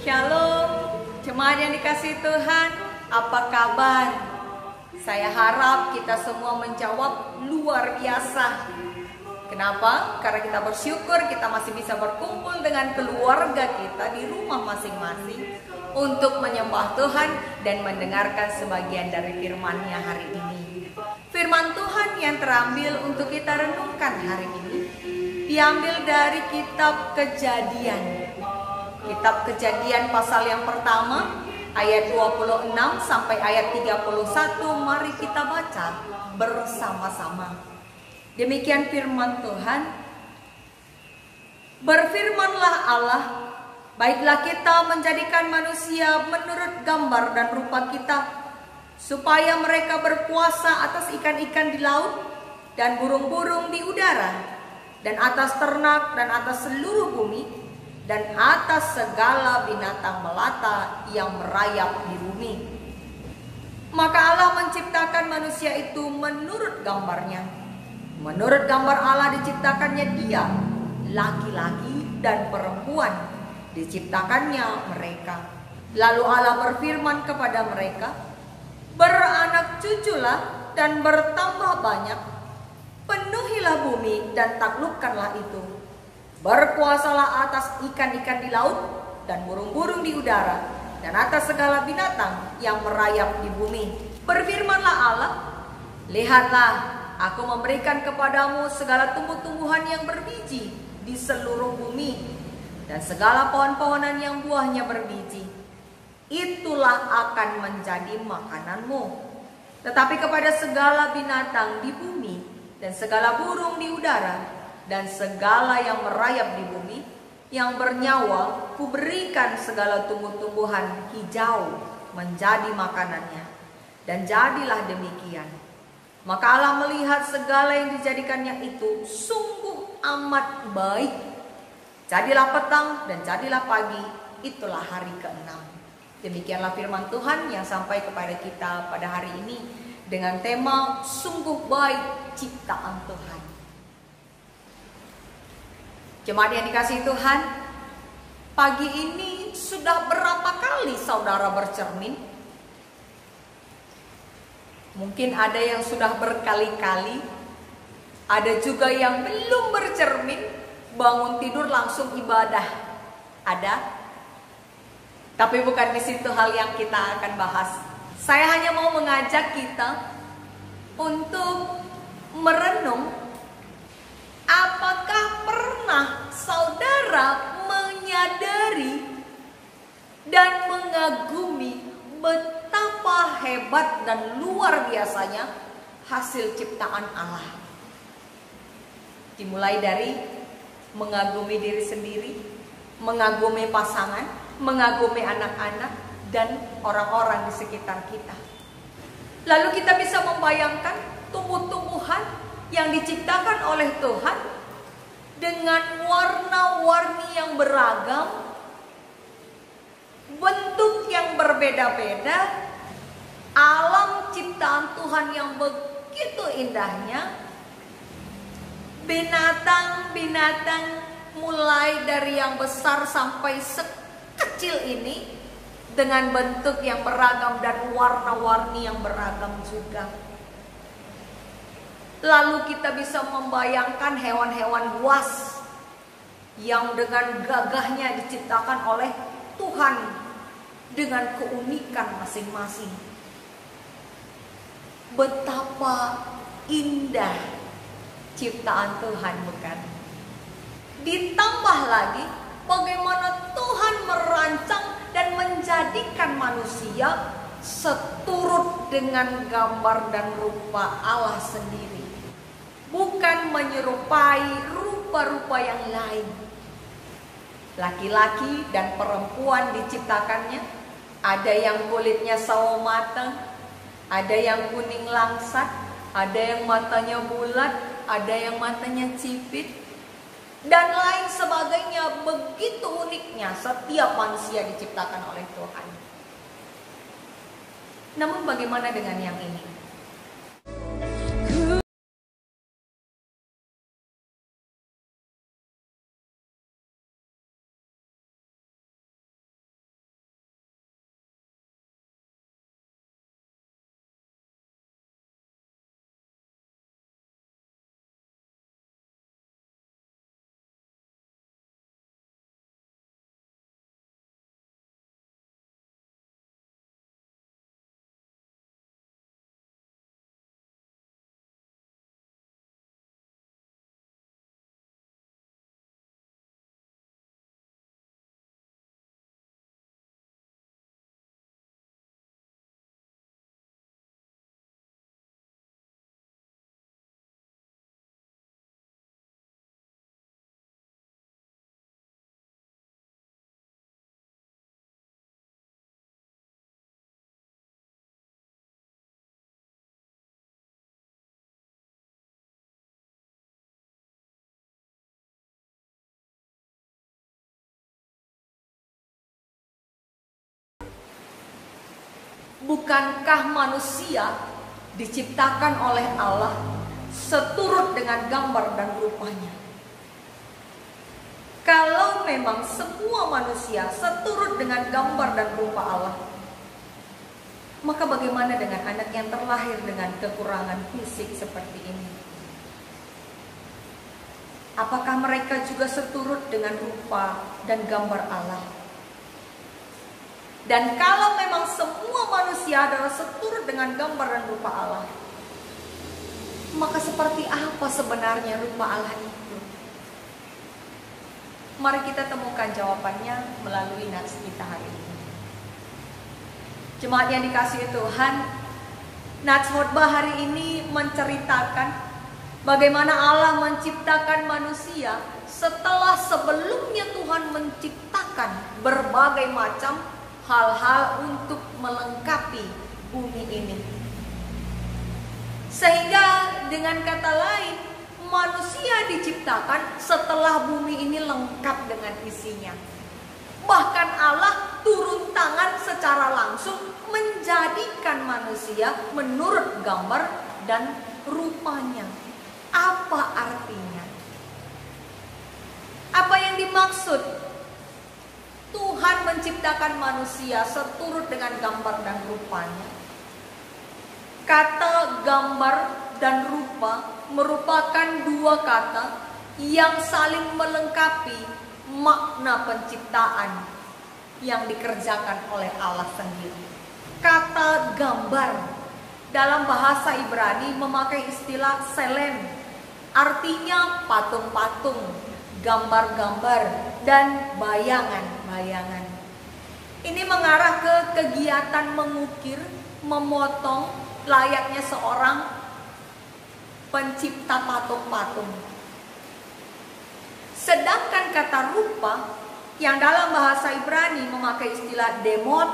Shalom, jemaat yang dikasihi Tuhan, apa kabar? Saya harap kita semua menjawab luar biasa. Kenapa? Karena kita bersyukur kita masih bisa berkumpul dengan keluarga kita di rumah masing-masing untuk menyembah Tuhan dan mendengarkan sebagian dari firman-Nya hari ini. Firman Tuhan yang terambil untuk kita renungkan hari ini diambil dari kitab Kejadian. Kitab Kejadian pasal yang pertama ayat 26 sampai ayat 31, mari kita baca bersama-sama. Demikian firman Tuhan. Berfirmanlah Allah, baiklah kita menjadikan manusia menurut gambar dan rupa kita, supaya mereka berkuasa atas ikan-ikan di laut dan burung-burung di udara, dan atas ternak dan atas seluruh bumi, dan atas segala binatang melata yang merayap di bumi. Maka Allah menciptakan manusia itu menurut gambarnya. Menurut gambar Allah diciptakannya dia, laki-laki dan perempuan diciptakannya mereka. Lalu Allah berfirman kepada mereka, beranak cuculah dan bertambah banyak, penuhilah bumi dan taklukkanlah itu. Berkuasalah atas ikan-ikan di laut dan burung-burung di udara, dan atas segala binatang yang merayap di bumi. Berfirmanlah Allah, lihatlah, aku memberikan kepadamu segala tumbuh-tumbuhan yang berbiji di seluruh bumi, dan segala pohon-pohonan yang buahnya berbiji. Itulah akan menjadi makananmu. Tetapi kepada segala binatang di bumi dan segala burung di udara dan segala yang merayap di bumi yang bernyawa, kuberikan segala tumbuh-tumbuhan hijau menjadi makanannya. Dan jadilah demikian. Maka Allah melihat segala yang dijadikannya itu sungguh amat baik. Jadilah petang dan jadilah pagi, itulah hari ke-6. Demikianlah firman Tuhan yang sampai kepada kita pada hari ini dengan tema sungguh baik ciptaan Tuhan. Jemaat yang dikasihi Tuhan, pagi ini sudah berapa kali saudara bercermin? Mungkin ada yang sudah berkali-kali, ada juga yang belum bercermin, bangun tidur langsung ibadah. Ada? Tapi bukan di situ hal yang kita akan bahas. Saya hanya mau mengajak kita untuk merenung, apakah pernah saudara menyadari dan mengagumi betapa hebat dan luar biasanya hasil ciptaan Allah? Dimulai dari mengagumi diri sendiri, mengagumi pasangan, mengagumi anak-anak, dan orang-orang di sekitar kita. Lalu kita bisa membayangkan tumbuh-tumbuhan yang diciptakan oleh Tuhan dengan warna-warni yang beragam, bentuk yang berbeda-beda, alam ciptaan Tuhan yang begitu indahnya, binatang-binatang mulai dari yang besar sampai sekecil ini dengan bentuk yang beragam dan warna-warni yang beragam juga. Lalu kita bisa membayangkan hewan-hewan buas yang dengan gagahnya diciptakan oleh Tuhan dengan keunikan masing-masing. Betapa indah ciptaan Tuhan, bukan? Ditambah lagi bagaimana Tuhan merancang dan menjadikan manusia seturut dengan gambar dan rupa Allah sendiri. Bukan menyerupai rupa-rupa yang lain. Laki-laki dan perempuan diciptakannya. Ada yang kulitnya sawo matang, ada yang kuning langsat, ada yang matanya bulat, ada yang matanya sipit, dan lain sebagainya. Begitu uniknya setiap manusia diciptakan oleh Tuhan. Namun bagaimana dengan yang ini? Bukankah manusia diciptakan oleh Allah seturut dengan gambar dan rupanya? Kalau memang semua manusia seturut dengan gambar dan rupa Allah, maka bagaimana dengan anak yang terlahir dengan kekurangan fisik seperti ini? Apakah mereka juga seturut dengan rupa dan gambar Allah? Dan kalau memang semua manusia adalah seturut dengan gambar dan rupa Allah, maka seperti apa sebenarnya rupa Allah itu? Mari kita temukan jawabannya melalui nats kita hari ini. Jemaat yang dikasihi Tuhan, nats khotbah hari ini menceritakan bagaimana Allah menciptakan manusia setelah sebelumnya Tuhan menciptakan berbagai macam hal-hal untuk melengkapi bumi ini. Sehingga dengan kata lain, manusia diciptakan setelah bumi ini lengkap dengan isinya. Bahkan Allah turun tangan secara langsung menjadikan manusia menurut gambar dan rupanya. Apa artinya? Apa yang dimaksud? Tuhan menciptakan manusia seturut dengan gambar dan rupanya. Kata gambar dan rupa merupakan dua kata yang saling melengkapi makna penciptaan yang dikerjakan oleh Allah sendiri. Kata gambar dalam bahasa Ibrani memakai istilah selem, artinya patung-patung, gambar-gambar, dan bayangan-bayangan. Ini mengarah ke kegiatan mengukir, memotong layaknya seorang pencipta patung-patung. Sedangkan kata rupa yang dalam bahasa Ibrani memakai istilah demot,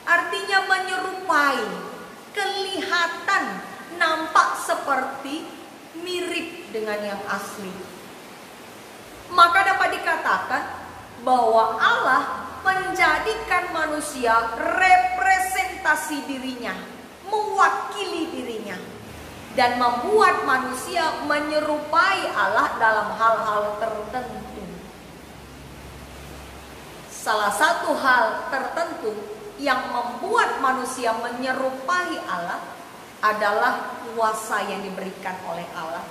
artinya menyerupai, kelihatan, nampak seperti, mirip dengan yang asli. Maka dapat dikatakan bahwa Allah menjadikan manusia representasi dirinya, mewakili dirinya, dan membuat manusia menyerupai Allah dalam hal-hal tertentu. Salah satu hal tertentu yang membuat manusia menyerupai Allah adalah kuasa yang diberikan oleh Allah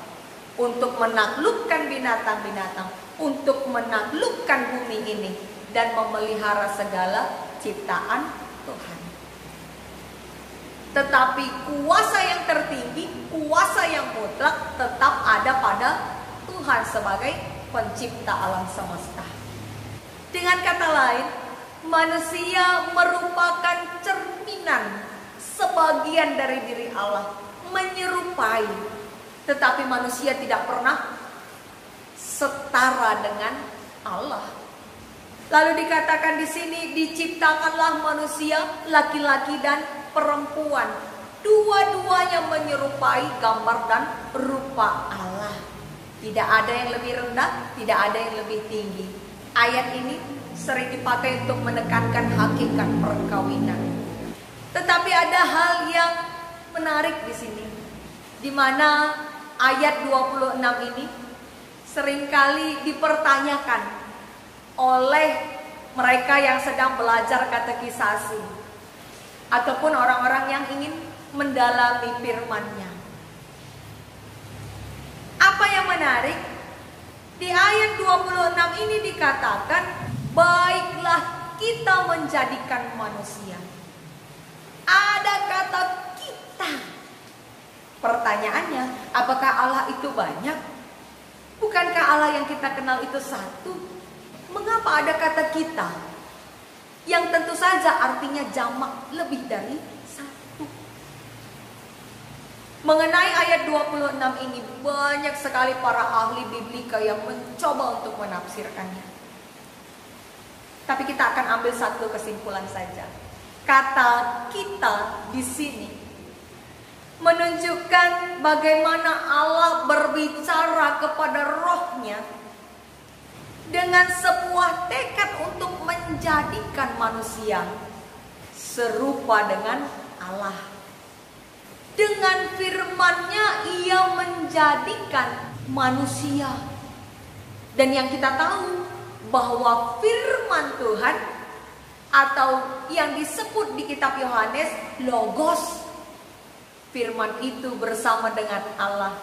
untuk menaklukkan binatang-binatang, untuk menaklukkan bumi ini, dan memelihara segala ciptaan Tuhan. Tetapi kuasa yang tertinggi, kuasa yang mutlak tetap ada pada Tuhan sebagai pencipta alam semesta. Dengan kata lain, manusia merupakan cerminan sebagian dari diri Allah, menyerupai. Tetapi manusia tidak pernah setara dengan Allah. Lalu dikatakan di sini, diciptakanlah manusia laki-laki dan perempuan, dua-duanya menyerupai gambar dan rupa Allah. Tidak ada yang lebih rendah, tidak ada yang lebih tinggi. Ayat ini sering dipakai untuk menekankan hakikat perkawinan. Tetapi ada hal yang menarik di sini, di mana ayat 26 ini seringkali dipertanyakan oleh mereka yang sedang belajar katekisasi ataupun orang-orang yang ingin mendalami firman-Nya. Apa yang menarik? Di ayat 26 ini dikatakan, baiklah kita menjadikan manusia. Ada kata kita. Pertanyaannya, apakah Allah itu banyak? Bukankah Allah yang kita kenal itu satu? Mengapa ada kata kita? Yang tentu saja artinya jamak, lebih dari satu. Mengenai ayat 26 ini, banyak sekali para ahli biblika yang mencoba untuk menafsirkannya. Tapi kita akan ambil satu kesimpulan saja. Kata kita di sini menunjukkan bagaimana Allah berbicara kepada rohnya dengan sebuah tekad untuk menjadikan manusia serupa dengan Allah. Dengan firman-Nya Ia menjadikan manusia. Dan yang kita tahu bahwa firman Tuhan atau yang disebut di kitab Yohanes Logos, firman itu bersama dengan Allah.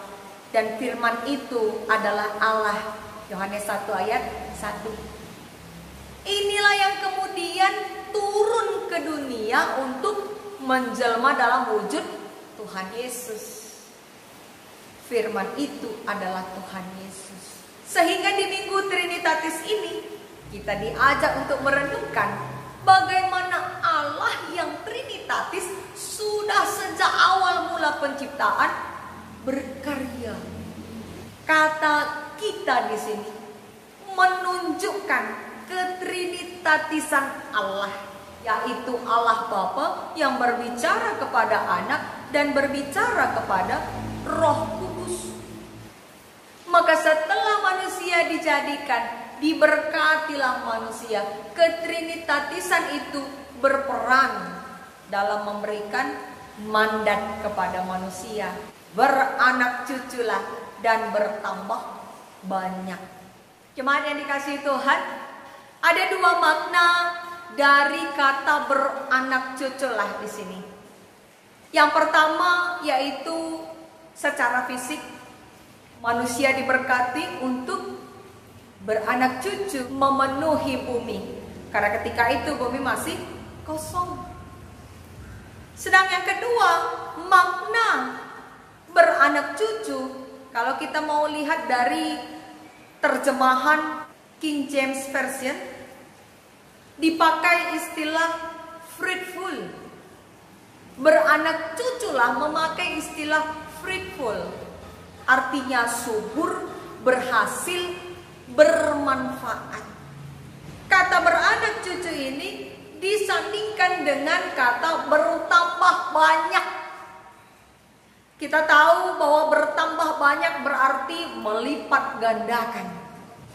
Dan firman itu adalah Allah. Yohanes 1 ayat 1. Inilah yang kemudian turun ke dunia untuk menjelma dalam wujud Tuhan Yesus. Firman itu adalah Tuhan Yesus. Sehingga di Minggu Trinitatis ini kita diajak untuk merenungkan bagaimana Allah yang Trinitatis sudah sejak awal mula penciptaan berkarya. Kata kita di sini menunjukkan ketrinitatisan Allah, yaitu Allah Bapa yang berbicara kepada Anak dan berbicara kepada Roh Kudus. Maka setelah manusia dijadikan, diberkatilah manusia. Ketrinitatisan itu berperan dalam memberikan mandat kepada manusia. Beranak cuculah dan bertambah banyak. Jemaat yang dikasihi Tuhan, ada dua makna dari kata beranak cuculah di sini. Yang pertama yaitu secara fisik, manusia diberkati untuk beranak cucu, memenuhi bumi. Karena ketika itu bumi masih kosong. Sedang yang kedua, makna beranak cucu, kalau kita mau lihat dari terjemahan King James Version, dipakai istilah fruitful. Beranak cuculah memakai istilah fruitful. Artinya subur, berhasil, bermanfaat. Kata beranak cucu ini disandingkan dengan kata bertambah banyak. Kita tahu bahwa bertambah banyak berarti melipat gandakan.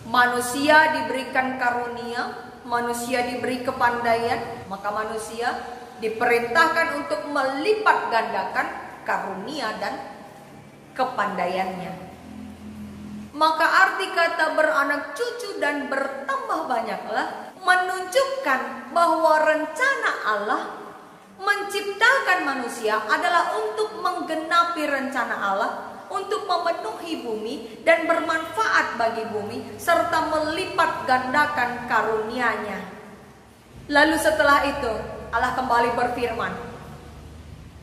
Manusia diberikan karunia, manusia diberi kepandaian, maka manusia diperintahkan untuk melipat gandakan karunia dan kepandaiannya. Maka arti kata beranak cucu dan bertambah banyaklah menunjukkan bahwa rencana Allah menciptakan manusia adalah untuk menggenapi rencana Allah, untuk memenuhi bumi dan bermanfaat bagi bumi, serta melipat gandakan karunia-Nya. Lalu setelah itu Allah kembali berfirman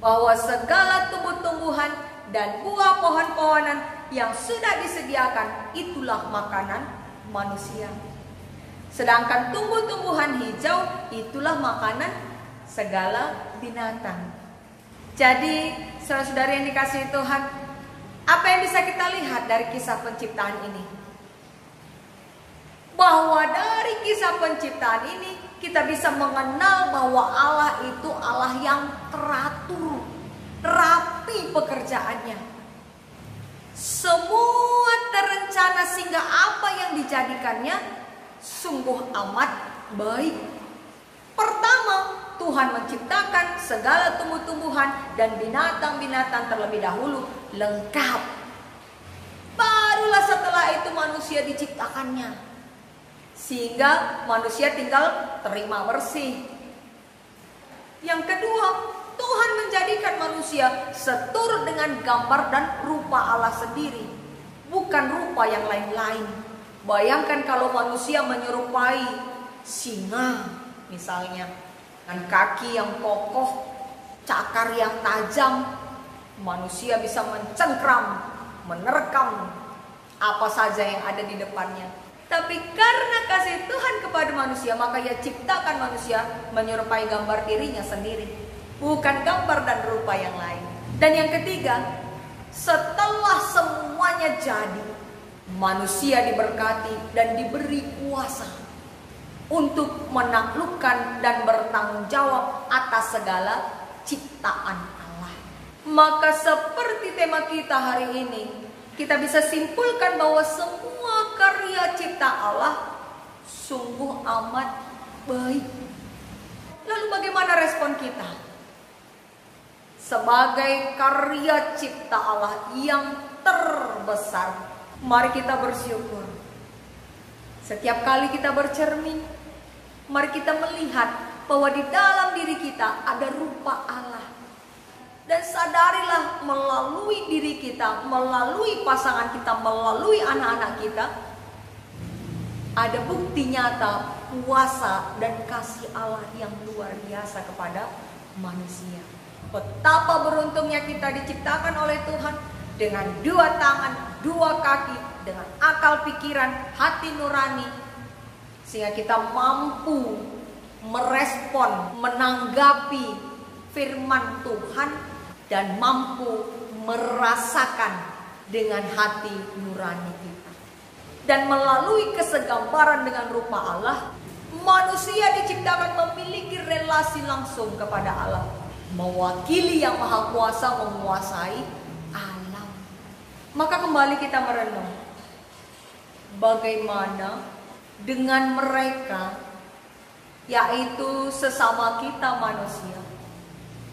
bahwa segala tumbuh-tumbuhan dan buah pohon-pohonan yang sudah disediakan itulah makanan manusia. Sedangkan tumbuh-tumbuhan hijau itulah makanan segala binatang. Jadi saudara-saudari yang dikasihi Tuhan, apa yang bisa kita lihat dari kisah penciptaan ini? Bahwa dari kisah penciptaan ini kita bisa mengenal bahwa Allah itu Allah yang teratur, rapi pekerjaannya. Semua terencana sehingga apa yang dijadikannya sungguh amat baik. Pertama, Tuhan menciptakan segala tumbuh-tumbuhan dan binatang-binatang terlebih dahulu lengkap. Barulah setelah itu manusia diciptakannya, sehingga manusia tinggal terima bersih. Yang kedua, Tuhan menjadikan manusia seturut dengan gambar dan rupa Allah sendiri, bukan rupa yang lain-lain. Bayangkan kalau manusia menyerupai singa misalnya, dengan kaki yang kokoh, cakar yang tajam, manusia bisa mencengkram, menerkam apa saja yang ada di depannya. Tapi karena kasih Tuhan kepada manusia, maka Ia ciptakan manusia menyerupai gambar dirinya sendiri, bukan gambar dan rupa yang lain. Dan yang ketiga, setelah semuanya jadi, manusia diberkati dan diberi kuasa untuk menaklukkan dan bertanggung jawab atas segala ciptaan Allah. Maka seperti tema kita hari ini, kita bisa simpulkan bahwa semua karya cipta Allah sungguh amat baik. Lalu bagaimana respon kita? Sebagai karya cipta Allah yang terbesar, mari kita bersyukur. Setiap kali kita bercermin, mari kita melihat bahwa di dalam diri kita ada rupa Allah. Dan sadarilah melalui diri kita, melalui pasangan kita, melalui anak-anak kita, ada bukti nyata kuasa dan kasih Allah yang luar biasa kepada manusia. Betapa beruntungnya kita diciptakan oleh Tuhan dengan 2 tangan, 2 kaki, dengan akal pikiran, hati nurani, sehingga kita mampu merespon, menanggapi firman Tuhan dan mampu merasakan dengan hati nurani kita. Dan melalui kesegambaran dengan rupa Allah, manusia diciptakan memiliki relasi langsung kepada Allah, mewakili yang maha kuasa menguasai alam. Maka kembali kita merenung, bagaimana dengan mereka, yaitu sesama kita manusia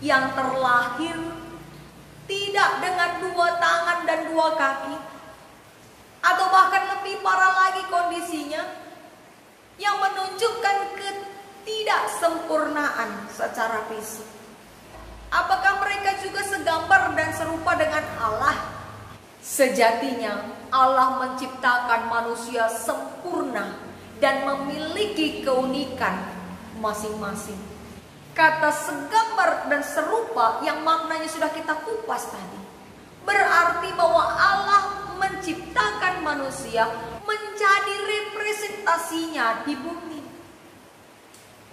yang terlahir tidak dengan 2 tangan dan 2 kaki, atau bahkan lebih parah lagi kondisinya, yang menunjukkan ketidaksempurnaan secara fisik. Apakah mereka juga segambar dan serupa dengan Allah? Sejatinya Allah menciptakan manusia sempurna dan memiliki keunikan masing-masing. Kata segambar dan serupa yang maknanya sudah kita kupas tadi, berarti bahwa Allah menciptakan manusia menjadi representasinya di bumi,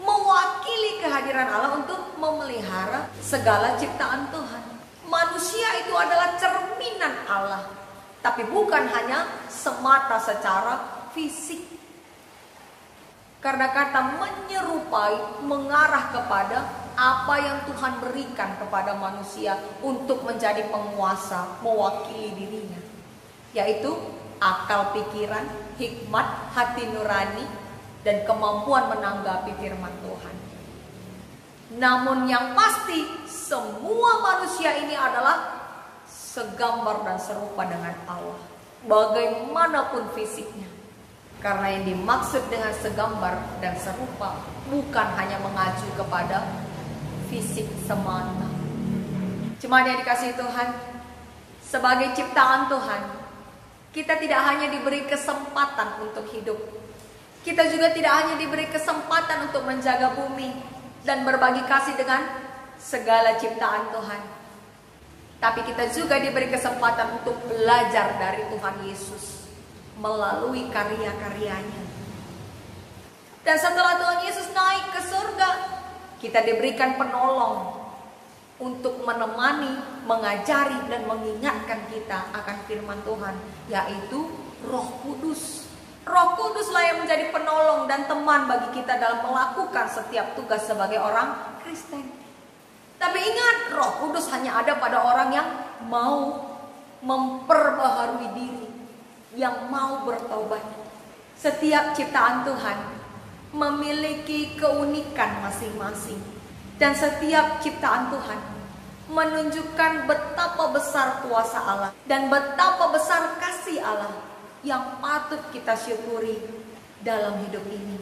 mewakili kehadiran Allah untuk memelihara segala ciptaan Tuhan. Manusia itu adalah cerminan Allah, tapi bukan hanya semata secara fisik. Karena kata menyerupai mengarah kepada apa yang Tuhan berikan kepada manusia untuk menjadi penguasa, mewakili dirinya, yaitu akal pikiran, hikmat, hati nurani, dan kemampuan menanggapi firman Tuhan. Namun yang pasti, semua manusia ini adalah segambar dan serupa dengan Allah, bagaimanapun fisiknya. Karena yang dimaksud dengan segambar dan serupa bukan hanya mengacu kepada fisik semata. Cuma yang dikasihi Tuhan, sebagai ciptaan Tuhan, kita tidak hanya diberi kesempatan untuk hidup, kita juga tidak hanya diberi kesempatan untuk menjaga bumi dan berbagi kasih dengan segala ciptaan Tuhan, tapi kita juga diberi kesempatan untuk belajar dari Tuhan Yesus melalui karya-karyanya. Dan setelah Tuhan Yesus naik ke surga, kita diberikan penolong untuk menemani, mengajari, dan mengingatkan kita akan firman Tuhan, yaitu Roh Kudus. Roh Kuduslah yang menjadi penolong dan teman bagi kita dalam melakukan setiap tugas sebagai orang Kristen. Tapi ingat, Roh Kudus hanya ada pada orang yang mau memperbaharui diri, yang mau bertobat. Setiap ciptaan Tuhan memiliki keunikan masing-masing, dan setiap ciptaan Tuhan menunjukkan betapa besar kuasa Allah dan betapa besar kasih Allah yang patut kita syukuri dalam hidup ini.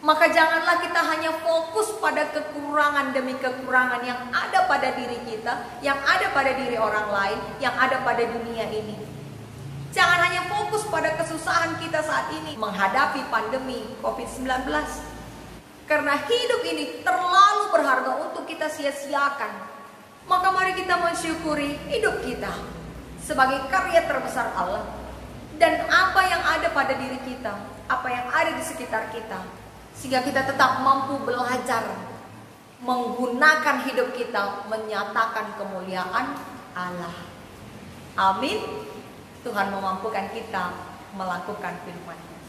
Maka janganlah kita hanya fokus pada kekurangan demi kekurangan yang ada pada diri kita, yang ada pada diri orang lain, yang ada pada dunia ini. Jangan hanya fokus pada kesusahan kita saat ini menghadapi pandemi COVID-19. Karena hidup ini terlalu berharga untuk kita sia-siakan. Maka mari kita mensyukuri hidup kita sebagai karya terbesar Allah. Dan apa yang ada pada diri kita, apa yang ada di sekitar kita, sehingga kita tetap mampu belajar menggunakan hidup kita menyatakan kemuliaan Allah. Amin. Tuhan memampukan kita melakukan firman-Nya.